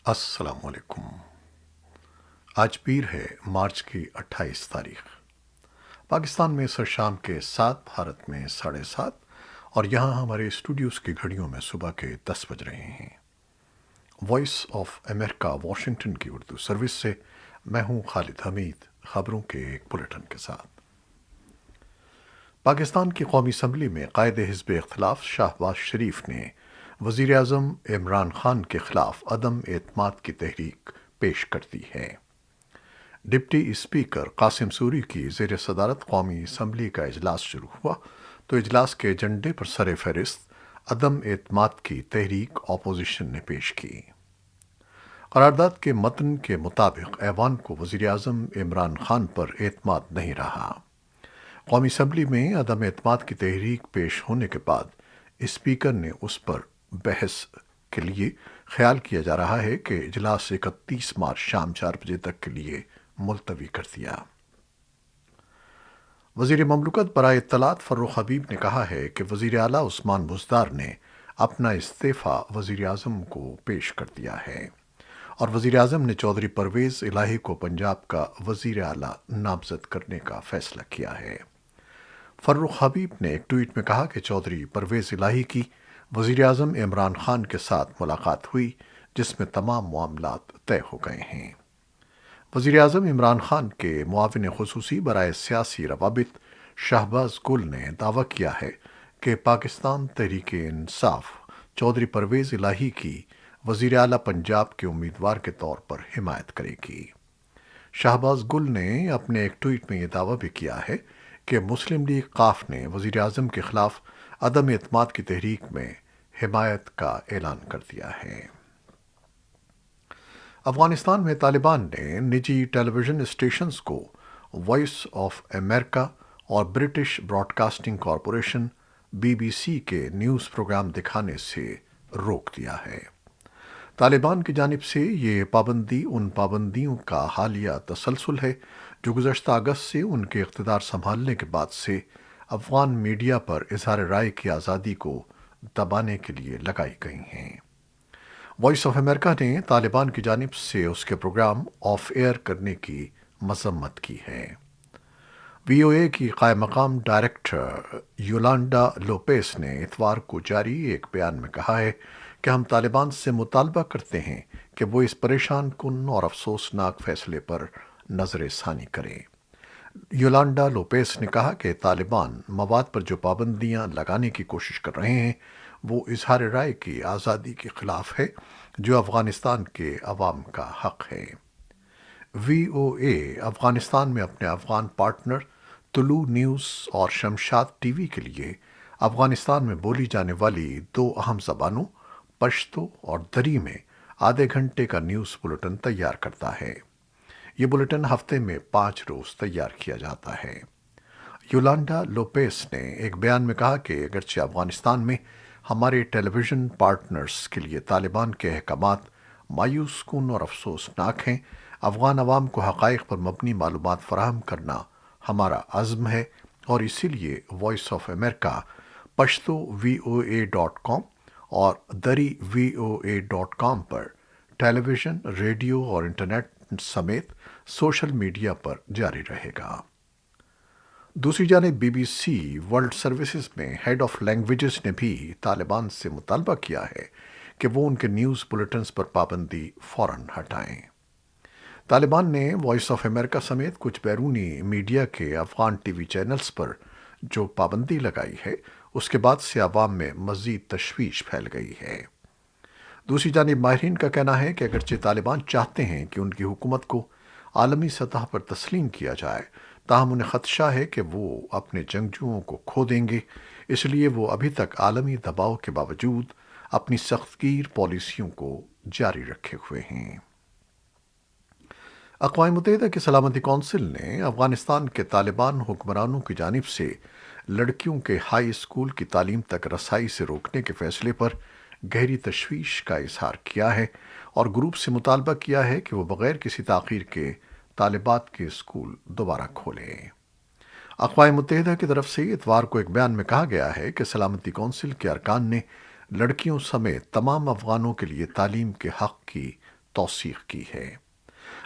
السلام علیکم۔ آج پیر ہے، مارچ کی 28 تاریخ۔ پاکستان میں سر شام کے 7، بھارت میں 7:30، اور یہاں ہمارے اسٹوڈیوز کی گھڑیوں میں صبح کے 10 بج رہے ہیں۔ وائس آف امریکہ واشنگٹن کی اردو سروس سے میں ہوں خالد حمید، خبروں کے ایک بلیٹن کے ساتھ۔ پاکستان کی قومی اسمبلی میں قائد حزب اختلاف شہباز شریف نے وزیر اعظم عمران خان کے خلاف عدم اعتماد کی تحریک پیش کر دی ہے۔ ڈپٹی اسپیکر قاسم سوری کی زیر صدارت قومی اسمبلی کا اجلاس شروع ہوا تو اجلاس کے ایجنڈے پر سر فہرست عدم اعتماد کی تحریک اپوزیشن نے پیش کی۔ قرارداد کے متن کے مطابق ایوان کو وزیر اعظم عمران خان پر اعتماد نہیں رہا۔ قومی اسمبلی میں عدم اعتماد کی تحریک پیش ہونے کے بعد اسپیکر نے اس پر بحث کے لیے خیال کیا جا رہا ہے کہ اجلاس 31 مارچ شام 4 بجے تک کے لیے ملتوی کر دیا۔ وزیر مملکت برائے اطلاعات فروخ حبیب نے کہا ہے کہ وزیر اعلیٰ عثمان بزدار نے اپنا استعفیٰ وزیر اعظم کو پیش کر دیا ہے، اور وزیر اعظم نے چودھری پرویز الہی کو پنجاب کا وزیر اعلیٰ نامزد کرنے کا فیصلہ کیا ہے۔ فروخ حبیب نے ایک ٹویٹ میں کہا کہ چودھری پرویز الہی کی وزیر اعظم عمران خان کے ساتھ ملاقات ہوئی، جس میں تمام معاملات طے ہو گئے ہیں۔ وزیر اعظم عمران خان کے معاون خصوصی برائے سیاسی روابط شہباز گل نے دعویٰ کیا ہے کہ پاکستان تحریک انصاف چودھری پرویز الہی کی وزیر اعلیٰ پنجاب کے امیدوار کے طور پر حمایت کرے گی۔ شہباز گل نے اپنے ایک ٹویٹ میں یہ دعویٰ بھی کیا ہے کہ مسلم لیگ قاف نے وزیر اعظم کے خلاف عدم اعتماد کی تحریک میں حمایت کا اعلان کر دیا ہے۔ افغانستان میں طالبان نے نجی ٹیلی ویژن اسٹیشنز کو وائس آف امریکہ اور British broadcasting corporation BBC کے نیوز پروگرام دکھانے سے روک دیا ہے۔ طالبان کی جانب سے یہ پابندی ان پابندیوں کا حالیہ تسلسل ہے جو گزشتہ اگست سے ان کے اقتدار سنبھالنے کے بعد سے افغان میڈیا پر اظہار رائے کی آزادی کو دبانے کے لیے لگائی گئی ہیں۔ وائس آف امریکہ نے طالبان کی جانب سے اس کے پروگرام آف ایئر کرنے کی مذمت کی ہے۔ VOA کی قائم مقام ڈائریکٹر یولانڈا لوپیس نے اتوار کو جاری ایک بیان میں کہا ہے کہ ہم طالبان سے مطالبہ کرتے ہیں کہ وہ اس پریشان کن اور افسوسناک فیصلے پر نظر ثانی کریں۔ یولانڈا لوپیس نے کہا کہ طالبان مواد پر جو پابندیاں لگانے کی کوشش کر رہے ہیں وہ اظہار رائے کی آزادی کے خلاف ہے، جو افغانستان کے عوام کا حق ہے۔ VOA افغانستان میں اپنے افغان پارٹنر طلوع نیوز اور شمشاد TV کے لیے افغانستان میں بولی جانے والی 2 اہم زبانوں پشتو اور دری میں آدھے گھنٹے کا نیوز بلیٹن تیار کرتا ہے۔ یہ بلیٹن ہفتے میں 5 روز تیار کیا جاتا ہے۔ یولانڈا لوپیس نے ایک بیان میں کہا کہ اگرچہ افغانستان میں ہمارے ٹیلی ویژن پارٹنرز کے لیے طالبان کے احکامات مایوس کن اور افسوسناک ہیں، افغان عوام کو حقائق پر مبنی معلومات فراہم کرنا ہمارا عزم ہے، اور اسی لیے voice of America Pashto VOA.com اور دری VOA.com پر ٹیلی ویژن، ریڈیو اور انٹرنیٹ سمیت سوشل میڈیا پر جاری رہے گا۔ دوسری جانب BBC ورلڈ سروسز میں ہیڈ آف لینگویجز نے بھی طالبان سے مطالبہ کیا ہے کہ وہ ان کے نیوز بلیٹنز پر پابندی فوراً ہٹائیں۔ طالبان نے وائس آف امریکہ سمیت کچھ بیرونی میڈیا کے افغان TV چینلز پر جو پابندی لگائی ہے، اس کے بعد سے عوام میں مزید تشویش پھیل گئی ہے۔ دوسری جانب ماہرین کا کہنا ہے کہ اگرچہ طالبان چاہتے ہیں کہ ان کی حکومت کو عالمی سطح پر تسلیم کیا جائے، تاہم انہیں خدشہ ہے کہ وہ اپنے جنگجوؤں کو کھو دیں گے، اس لیے وہ ابھی تک عالمی دباؤ کے باوجود اپنی سخت گیر پالیسیوں کو جاری رکھے ہوئے ہیں۔ اقوام متحدہ کی سلامتی کونسل نے افغانستان کے طالبان حکمرانوں کی جانب سے لڑکیوں کے ہائی اسکول کی تعلیم تک رسائی سے روکنے کے فیصلے پر گہری تشویش کا اظہار کیا ہے، اور گروپ سے مطالبہ کیا ہے کہ وہ بغیر کسی تاخیر کے طالبات کے اسکول دوبارہ کھولیں۔ اقوام متحدہ کی طرف سے اتوار کو ایک بیان میں کہا گیا ہے کہ سلامتی کونسل کے ارکان نے لڑکیوں سمیت تمام افغانوں کے لیے تعلیم کے حق کی توثیق کی ہے۔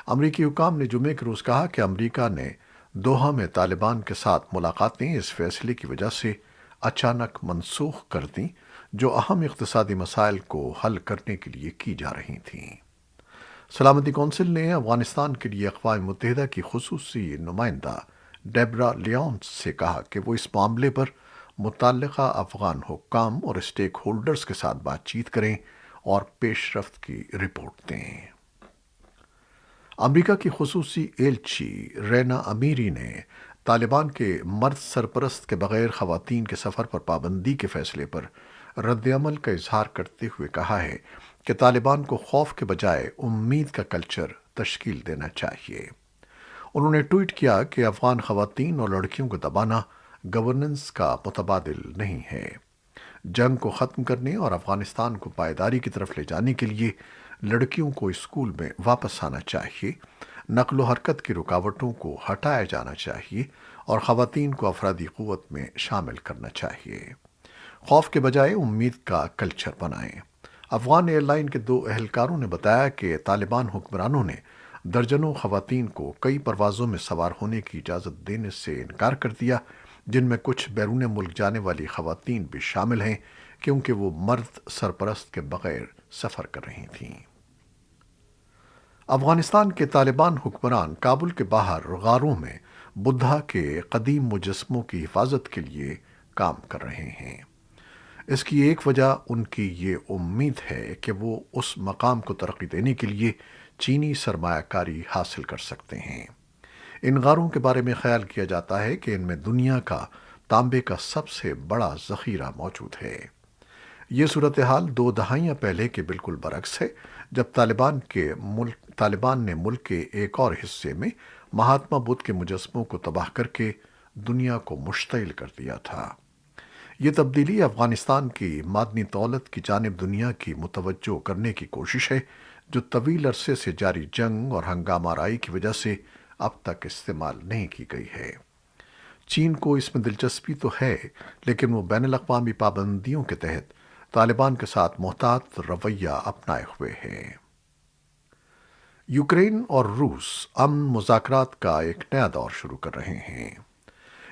امریکی حکام نے جمعے کے روز کہا کہ امریکہ نے دوحہ میں طالبان کے ساتھ ملاقاتیں اس فیصلے کی وجہ سے اچانک منسوخ کر دیں جو اہم اقتصادی مسائل کو حل کرنے کے لیے کی جا رہی تھیں۔ سلامتی کونسل نے افغانستان کے لیے اقوام متحدہ کی خصوصی نمائندہ ڈیبرا لیون سے کہا کہ وہ اس معاملے پر متعلقہ افغان حکام اور اسٹیک ہولڈرز کے ساتھ بات چیت کریں اور پیش رفت کی رپورٹ دیں۔ امریکہ کی خصوصی ایلچی رینا امیری نے طالبان کے مرد سرپرست کے بغیر خواتین کے سفر پر پابندی کے فیصلے پر رد عمل کا اظہار کرتے ہوئے کہا ہے کہ طالبان کو خوف کے بجائے امید کا کلچر تشکیل دینا چاہیے۔ انہوں نے ٹویٹ کیا کہ افغان خواتین اور لڑکیوں کو دبانا گورننس کا متبادل نہیں ہے۔ جنگ کو ختم کرنے اور افغانستان کو پائیداری کی طرف لے جانے کے لیے لڑکیوں کو اسکول میں واپس آنا چاہیے، نقل و حرکت کی رکاوٹوں کو ہٹایا جانا چاہیے اور خواتین کو افرادی قوت میں شامل کرنا چاہیے۔ خوف کے بجائے امید کا کلچر بنائیں۔ افغان ایئر لائن کے 2 اہلکاروں نے بتایا کہ طالبان حکمرانوں نے درجنوں خواتین کو کئی پروازوں میں سوار ہونے کی اجازت دینے سے انکار کر دیا، جن میں کچھ بیرون ملک جانے والی خواتین بھی شامل ہیں کیونکہ وہ مرد سرپرست کے بغیر سفر کر رہی تھیں۔ افغانستان کے طالبان حکمران کابل کے باہر غاروں میں بدھا کے قدیم مجسموں کی حفاظت کے لیے کام کر رہے ہیں۔ اس کی ایک وجہ ان کی یہ امید ہے کہ وہ اس مقام کو ترقی دینے کے لیے چینی سرمایہ کاری حاصل کر سکتے ہیں۔ ان غاروں کے بارے میں خیال کیا جاتا ہے کہ ان میں دنیا کا تانبے کا سب سے بڑا ذخیرہ موجود ہے۔ یہ صورتحال 2 دہائیاں پہلے کے بالکل برعکس ہے، جب طالبان نے ملک کے ایک اور حصے میں مہاتما بدھ کے مجسموں کو تباہ کر کے دنیا کو مشتعل کر دیا تھا۔ یہ تبدیلی افغانستان کی معدنی دولت کی جانب دنیا کی متوجہ کرنے کی کوشش ہے، جو طویل عرصے سے جاری جنگ اور ہنگامہ آرائی کی وجہ سے اب تک استعمال نہیں کی گئی ہے۔ چین کو اس میں دلچسپی تو ہے، لیکن وہ بین الاقوامی پابندیوں کے تحت طالبان کے ساتھ محتاط رویہ اپنائے ہوئے ہے۔ یوکرین اور روس امن مذاکرات کا ایک نیا دور شروع کر رہے ہیں۔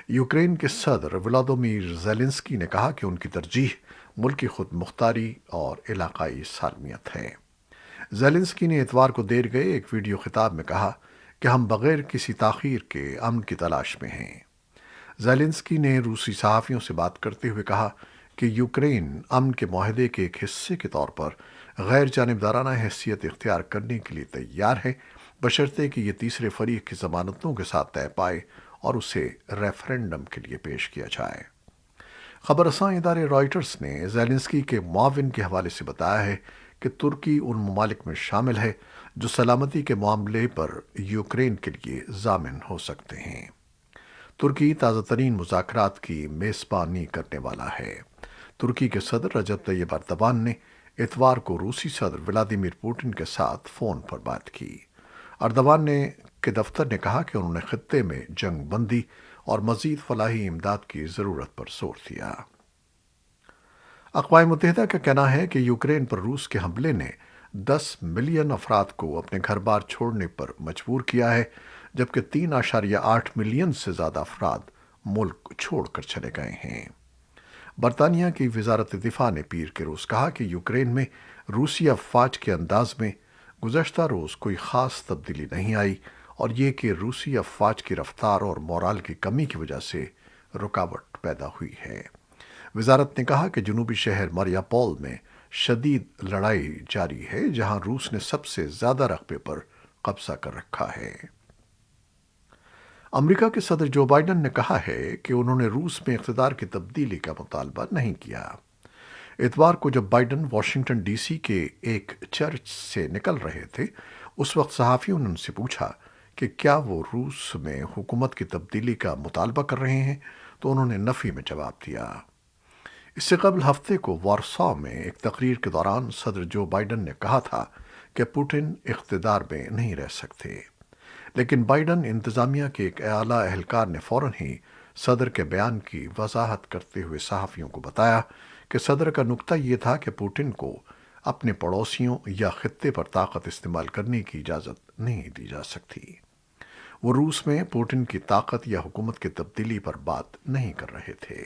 یوکرین کے صدر ولادیمیر زیلنسکی نے کہا کہ ان کی ترجیح ملکی خود مختاری اور علاقائی سالمیت ہے۔ زیلنسکی نے اتوار کو دیر گئے ایک ویڈیو خطاب میں کہا کہ ہم بغیر کسی تاخیر کے امن کی تلاش میں ہیں۔ زیلنسکی نے روسی صحافیوں سے بات کرتے ہوئے کہا کہ یوکرین امن کے معاہدے کے ایک حصے کے طور پر غیر جانبدارانہ حیثیت اختیار کرنے کے لیے تیار ہے، بشرطے کہ یہ تیسرے فریق کی ضمانتوں کے ساتھ طے پائے اور اسے ریفرنڈم کے لیے پیش کیا جائے۔ خبر رساں ادارے رائٹرز نے زیلنسکی کے معاون کے حوالے سے بتایا ہے کہ ترکی ان ممالک میں شامل ہے جو سلامتی کے معاملے پر یوکرین کے لیے ضامن ہو سکتے ہیں۔ ترکی تازہ ترین مذاکرات کی میزبانی کرنے والا ہے۔ ترکی کے صدر رجب طیب ایردوان نے اتوار کو روسی صدر ولادیمیر پوٹن کے ساتھ فون پر بات کی۔ ایردوان کے دفتر نے کہا کہ انہوں نے خطے میں جنگ بندی اور مزید فلاحی امداد کی ضرورت پر زور دیا۔ اقوام متحدہ کا کہنا ہے کہ یوکرین پر روس کے حملے نے 10 ملین افراد کو اپنے گھر بار چھوڑنے پر مجبور کیا ہے، جبکہ 3.8 ملین سے زیادہ افراد ملک چھوڑ کر چلے گئے ہیں۔ برطانیہ کی وزارت دفاع نے پیر کے روز کہا کہ یوکرین میں روسی افواج کے انداز میں گزشتہ روز کوئی خاص تبدیلی نہیں آئی اور یہ کہ روسی افواج کی رفتار اور مورال کی کمی کی وجہ سے رکاوٹ پیدا ہوئی ہے۔ وزارت نے کہا کہ جنوبی شہر مریاپول میں شدید لڑائی جاری ہے، جہاں روس نے سب سے زیادہ رقبے پر قبضہ کر رکھا ہے۔ امریکہ کے صدر جو بائیڈن نے کہا ہے کہ انہوں نے روس میں اقتدار کی تبدیلی کا مطالبہ نہیں کیا۔ اتوار کو جب بائیڈن واشنگٹن ڈی سی کے ایک چرچ سے نکل رہے تھے، اس وقت صحافیوں نے ان سے پوچھا کہ کیا وہ روس میں حکومت کی تبدیلی کا مطالبہ کر رہے ہیں، تو انہوں نے نفی میں جواب دیا۔ اس سے قبل ہفتے کو وارسا میں ایک تقریر کے دوران صدر جو بائیڈن نے کہا تھا کہ پوٹن اقتدار میں نہیں رہ سکتے، لیکن بائیڈن انتظامیہ کے ایک اعلیٰ اہلکار نے فوراً ہی صدر کے بیان کی وضاحت کرتے ہوئے صحافیوں کو بتایا کہ صدر کا نقطہ یہ تھا کہ پوٹن کو اپنے پڑوسیوں یا خطے پر طاقت استعمال کرنے کی اجازت نہیں دی جا سکتی۔ وہ روس میں پوٹن کی طاقت یا حکومت کی تبدیلی پر بات نہیں کر رہے تھے۔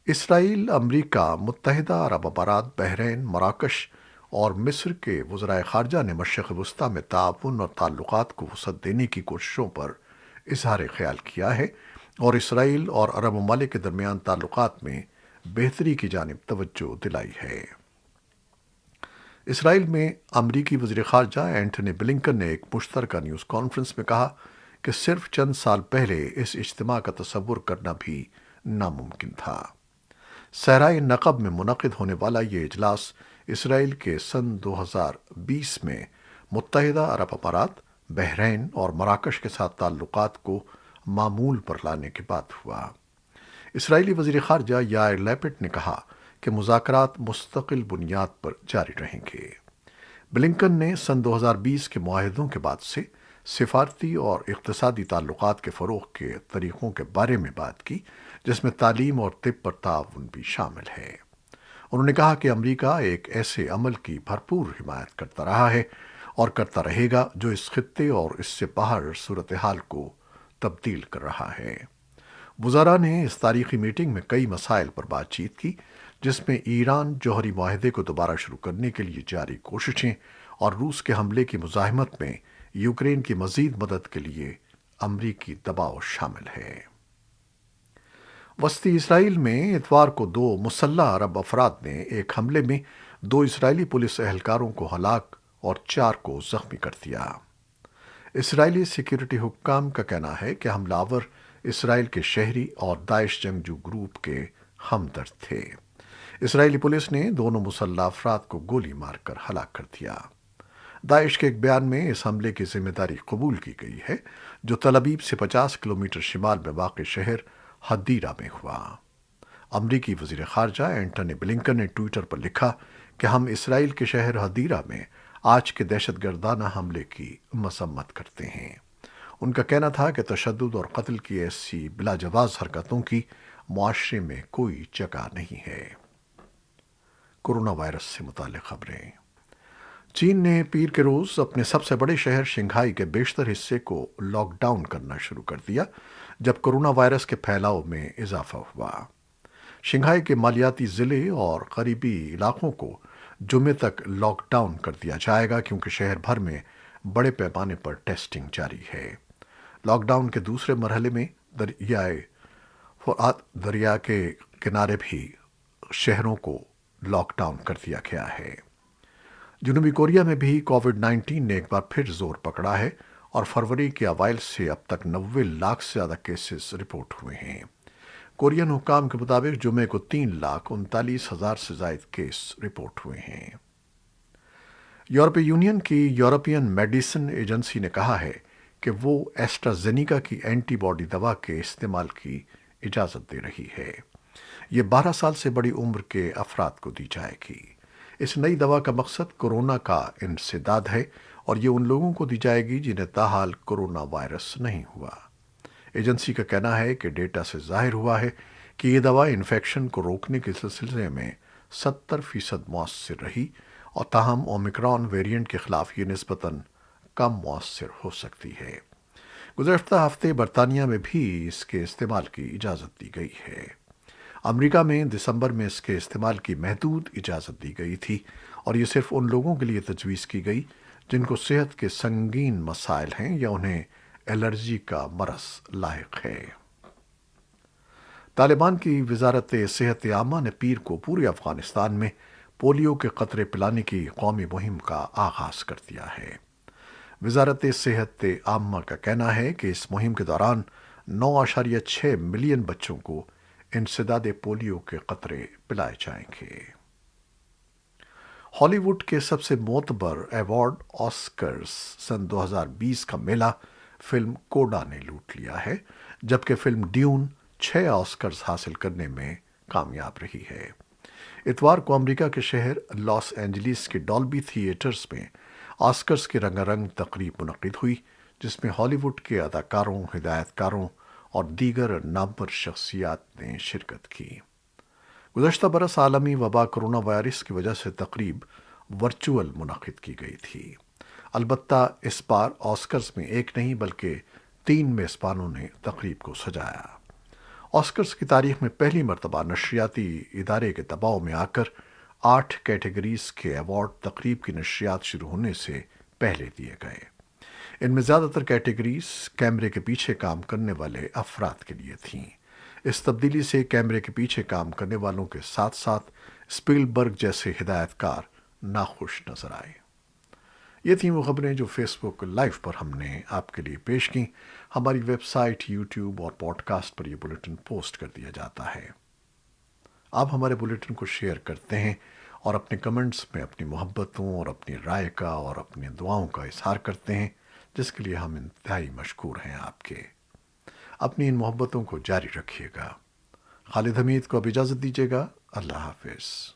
اسرائیل، امریکہ، متحدہ عرب امارات، بحرین، مراکش اور مصر کے وزرائے خارجہ نے مشرق وسطیٰ میں تعاون اور تعلقات کو وسعت دینے کی کوششوں پر اظہار خیال کیا ہے اور اسرائیل اور عرب ممالک کے درمیان تعلقات میں بہتری کی جانب توجہ دلائی ہے۔ اسرائیل میں امریکی وزیر خارجہ اینٹونی بلنکن نے ایک مشترکہ نیوز کانفرنس میں کہا کہ صرف چند سال پہلے اس اجتماع کا تصور کرنا بھی ناممکن تھا۔ صحرائے نقب میں منعقد ہونے والا یہ اجلاس اسرائیل کے سن 2020 میں متحدہ عرب امارات، بحرین اور مراکش کے ساتھ تعلقات کو معمول پر لانے کے بعد ہوا۔ اسرائیلی وزیر خارجہ یائر لیپڈ نے کہا کہ مذاکرات مستقل بنیاد پر جاری رہیں گے۔ بلنکن نے سن 2020 کے معاہدوں کے بعد سے سفارتی اور اقتصادی تعلقات کے فروغ کے طریقوں کے بارے میں بات کی، جس میں تعلیم اور طب پر تعاون بھی شامل ہے۔ انہوں نے کہا کہ امریکہ ایک ایسے عمل کی بھرپور حمایت کرتا رہا ہے اور کرتا رہے گا جو اس خطے اور اس سے باہر صورتحال کو تبدیل کر رہا ہے۔ وزراء نے اس تاریخی میٹنگ میں کئی مسائل پر بات چیت کی، جس میں ایران جوہری معاہدے کو دوبارہ شروع کرنے کے لیے جاری کوششیں اور روس کے حملے کی مزاحمت میں یوکرین کی مزید مدد کے لیے امریکی دباؤ شامل ہے۔ وسطی اسرائیل میں اتوار کو 2 مسلح عرب افراد نے ایک حملے میں 2 اسرائیلی پولیس اہلکاروں کو ہلاک اور 4 کو زخمی کر دیا۔ اسرائیلی سیکیورٹی حکام کا کہنا ہے کہ حملہ آور اسرائیل کے شہری اور داعش جنگجو گروپ کے ہمدرد تھے۔ اسرائیلی پولیس نے دونوں مسلح افراد کو گولی مار کر ہلاک کر دیا۔ داعش کے ایک بیان میں اس حملے کی ذمہ داری قبول کی گئی ہے، جو تل ابیب سے 50 کلومیٹر شمال میں واقع شہر حدیرہ میں ہوا۔ امریکی وزیر خارجہ اینٹونی بلنکن نے ٹویٹر پر لکھا کہ ہم اسرائیل کے شہر حدیرہ میں آج کے دہشت گردانہ حملے کی مذمت کرتے ہیں۔ ان کا کہنا تھا کہ تشدد اور قتل کی ایسی بلا جواز حرکتوں کی معاشرے میں کوئی جگہ نہیں ہے۔ کورونا وائرس سے متعلق خبریں۔ چین نے پیر کے روز اپنے سب سے بڑے شہر شنگھائی کے بیشتر حصے کو لاک ڈاؤن کرنا شروع کر دیا، جب کورونا وائرس کے پھیلاؤ میں اضافہ ہوا۔ شنگھائی کے مالیاتی ضلع اور قریبی علاقوں کو جمعے تک لاک ڈاؤن کر دیا جائے گا، کیونکہ شہر بھر میں بڑے پیمانے پر ٹیسٹنگ جاری ہے۔ لاک ڈاؤن کے دوسرے مرحلے میں دریائے فرات دریا کے کنارے بھی شہروں کو لاک ڈاؤن کر دیا گیا ہے۔ جنوبی کوریا میں بھی کووڈ 19 نے ایک بار پھر زور پکڑا ہے اور فروری کے اوائل سے اب تک 90 لاکھ سے زیادہ کیسز رپورٹ ہوئے ہیں۔ کورین حکام کے مطابق جمعے کو 3,39,000 سے زائد کیس رپورٹ ہوئے ہیں۔ یورپی یونین کی یورپین میڈیسن ایجنسی نے کہا ہے کہ وہ ایسٹرازینیکا کی اینٹی باڈی دوا کے استعمال کی اجازت دے رہی ہے۔ یہ 12 سال سے بڑی عمر کے افراد کو دی جائے گی۔ اس نئی دوا کا مقصد کورونا کا انسداد ہے اور یہ ان لوگوں کو دی جائے گی جنہیں تاحال کورونا وائرس نہیں ہوا۔ ایجنسی کا کہنا ہے کہ ڈیٹا سے ظاہر ہوا ہے کہ یہ دوا انفیکشن کو روکنے کے سلسلے میں 70% مؤثر رہی، اور تاہم اومیکرون ویرینٹ کے خلاف یہ نسبتاً کم مؤثر ہو سکتی ہے۔ گزشتہ ہفتے برطانیہ میں بھی اس کے استعمال کی اجازت دی گئی ہے۔ امریکہ میں دسمبر میں اس کے استعمال کی محدود اجازت دی گئی تھی، اور یہ صرف ان لوگوں کے لیے تجویز کی گئی جن کو صحت کے سنگین مسائل ہیں یا انہیں الرجی کا مرض لاحق ہے۔ طالبان کی وزارت صحت عامہ نے پیر کو پورے افغانستان میں پولیو کے قطرے پلانے کی قومی مہم کا آغاز کر دیا ہے۔ وزارت صحت عامہ کا کہنا ہے کہ اس مہم کے دوران 9.6 ملین بچوں کو انسداد پولیو کے قطرے پلائے جائیں گے۔ ہالی ووڈ کے سب سے معتبر ایوارڈ آسکرز سن 2020 کا میلہ فلم کوڈا نے لوٹ لیا ہے، جبکہ فلم ڈیون 6 آسکرز حاصل کرنے میں کامیاب رہی ہے۔ اتوار کو امریکہ کے شہر لاس اینجلیس کے ڈالبی تھیٹرز میں آسکرز کی رنگا رنگ تقریب منعقد ہوئی، جس میں ہالی ووڈ کے اداکاروں، ہدایت کاروں اور دیگر نامور شخصیات نے شرکت کی۔ گزشتہ برس عالمی وبا کرونا وائرس کی وجہ سے تقریب ورچوئل منعقد کی گئی تھی۔ البتہ اس بار آسکرز میں ایک نہیں بلکہ 3 میزبانوں نے تقریب کو سجایا۔ آسکرز کی تاریخ میں پہلی مرتبہ نشریاتی ادارے کے دباؤ میں آ کر 8 کیٹیگریز کے ایوارڈ تقریب کی نشریات شروع ہونے سے پہلے دیے گئے۔ ان میں زیادہ تر کیٹیگریز کیمرے کے پیچھے کام کرنے والے افراد کے لیے تھیں۔ اس تبدیلی سے کیمرے کے پیچھے کام کرنے والوں کے ساتھ ساتھ اسپیل برگ جیسے ہدایت کار ناخوش نظر آئے۔ یہ تھیں وہ خبریں جو فیس بک لائیو پر ہم نے آپ کے لیے پیش کیں۔ ہماری ویب سائٹ، یوٹیوب اور پوڈ کاسٹ پر یہ بلیٹن پوسٹ کر دیا جاتا ہے۔ آپ ہمارے بلیٹن کو شیئر کرتے ہیں اور اپنے کمنٹس میں اپنی محبتوں اور اپنی رائے کا اور اپنی دعاؤں کا اظہار کرتے ہیں، جس کے لیے ہم انتہائی مشکور ہیں آپ کے۔ اپنی ان محبتوں کو جاری رکھیے گا۔ خالد حمید کو اب اجازت دیجیے گا۔ اللہ حافظ۔